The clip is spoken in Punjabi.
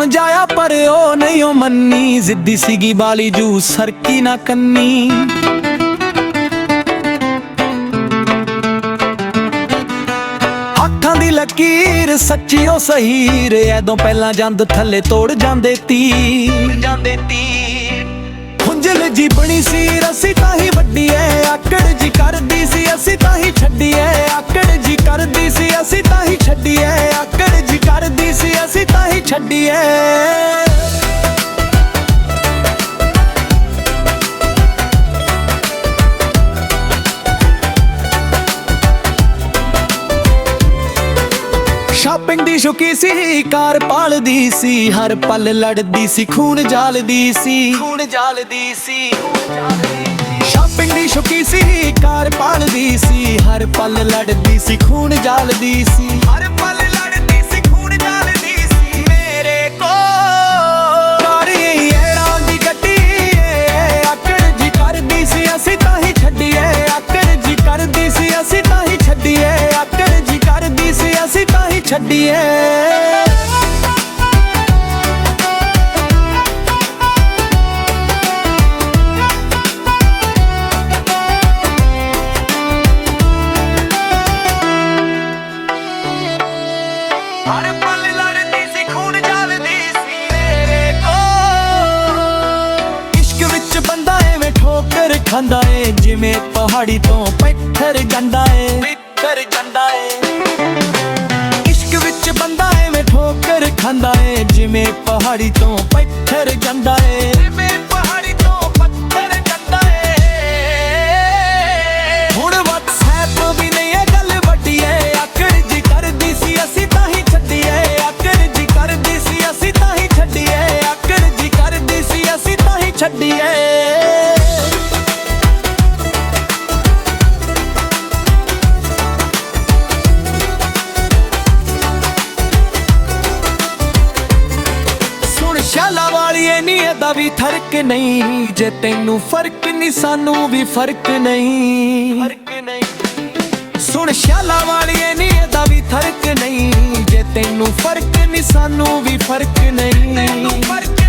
ਸਮਝਾਇਆ ਪਰ ਉਹ ਨਹੀਂ ਉਹ ਮੰਨੀ। ਜ਼ਿੱਦੀ ਸੀਗੀ ਬਾਲੀ ਜੂ ਸਰਕੀ ਨਾ ਕੰਨੀ। ਹੱਥਾਂ ਦੀ ਲਕੀਰ ਸੱਚੀ ਉਹ ਸਹੀਰ, ਐਦੋਂ ਪਹਿਲਾਂ ਜੰਦ ਥੱਲੇ ਤੋੜ ਜਾਂਦੇ ਤੀਰ। ਹੁੰਜਲ ਜੀ ਬਣੀ ਸੀ ਰੱਸੀ ਤਾਂ ਹੀ ਵੱਡੀ ਐ, ਆਕੜ ਜੀ ਕਰਦੀ ਸੀ ਅਸੀਂ ਤਾਂ ਹੀ ਛੱਡੀ ਐ। ਆਕੜ ਜੀ ਕਰਦੀ ਸੀ ਅਸੀਂ ਤਾਂ ਹੀ ਛੱਡੀ ਐ। ਆਕੜ ਜੀ ਕਰਦੀ ਸੀ ਅਸੀਂ ਤਾਂ ਹੀ ਛੱਡੀ ਐ। ਸ਼ਾਪਿੰਗ ਦੀ ਸ਼ੁਕੀ ਸੀ, ਕਾਰ ਪਾਲਦੀ ਸੀ, ਹਰ ਪਲ ਲੜਦੀ ਸੀ, ਖੂਨ ਜਾਲਦੀ ਸੀ। ਸ਼ਾਪਿੰਗ ਦੀ ਸ਼ੁਕੀ ਸੀ, ਕਾਰ ਪਾਲਦੀ ਸੀ, ਹਰ ਪਲ ਲੜਦੀ ਸੀ, ਖੂਨ ਜਾਲਦੀ ਸੀ। ਮੇਰੇ ਕੋਲ ਕਾਰੀ ਐੜਾਂ ਦੀ ਗੱਡੀ ਏ, ਆਕੜ ਜੀ ਕਰਦੀ ਸੀ ਅਸੀਂ ਤਾਂ ਹੀ ਛੱਡੀ ਏ। ਆਕੜ ਜੀ ਕਰਦੀ ਸੀ ਅਸੀਂ ਤਾਂ ਹੀ ਛੱਡੀ ਏ। ਆਕੜ ਜੀ ਕਰਦੀ ਸੀ ਅਸੀਂ ਤਾਂ ਹੀ ਛੱਡੀ ਏ। ਹਰ ਪਲ ਲੜਦੀ ਸੀ, ਖੂਨ ਜਾਲਦੀ ਸੀ। ਮੇਰੇ ਕੋਲ ਇਸ਼ਕ ਵਿੱਚ ਬੰਦਾ ਐਵੇਂ ਠੋਕਰ ਖਾਂਦਾ ਏ, ਜਿਵੇਂ ਪਹਾੜੀ ਤੋਂ ਪੱਥਰ ਜਾਂਦਾ ਏ। ਇਸ਼ਕ ਵਿੱਚ ਬੰਦਾ ਐਵੇਂ ਠੋਕਰ ਖਾਂਦਾ ਏ, ਜਿਵੇਂ ਪਹਾੜੀ ਤੋਂ ਪੱਥਰ ਜਾਂਦਾ ਏ। ਹੁਣ WhatsApp ਵੀ ਨਹੀਂ ਇਹ ਗੱਲ ਵੱਡੀ ਏ, ਆਕੜ ਜੀ ਕਰਦੀ ਸੀ ਅਸੀਂ ਤਾਂ ਹੀ ਛੱਡੀ ਏ। ਆਕੜ ਜੀ ਕਰਦੀ ਸੀ ਅਸੀਂ ਤਾਂ ਹੀ ਛੱਡੀ ਏ। ਆਕੜ ਜੀ ਕਰਦੀ ਸੀ ਅਸੀਂ ਤਾਂ ਹੀ ਛੱਡੀ ਏ। ਸ਼ਾਲਾ ਵਾਲੀਏ ਨੀ ਇਹਦਾ ਵੀ ਫਰਕ ਨਹੀਂ, ਜੇ ਤੈਨੂੰ ਫਰਕ ਨਹੀਂ ਸਾਨੂੰ ਵੀ ਫਰਕ ਨਹੀਂ। ਸੁਣ ਸ਼ਾਲਾ ਵਾਲੀਏ ਨੀ ਇਹਦਾ ਵੀ ਫਰਕ ਨਹੀਂ, ਜੇ ਤੈਨੂੰ ਫਰਕ ਨਹੀਂ ਸਾਨੂੰ ਵੀ ਫਰਕ ਨਹੀਂ।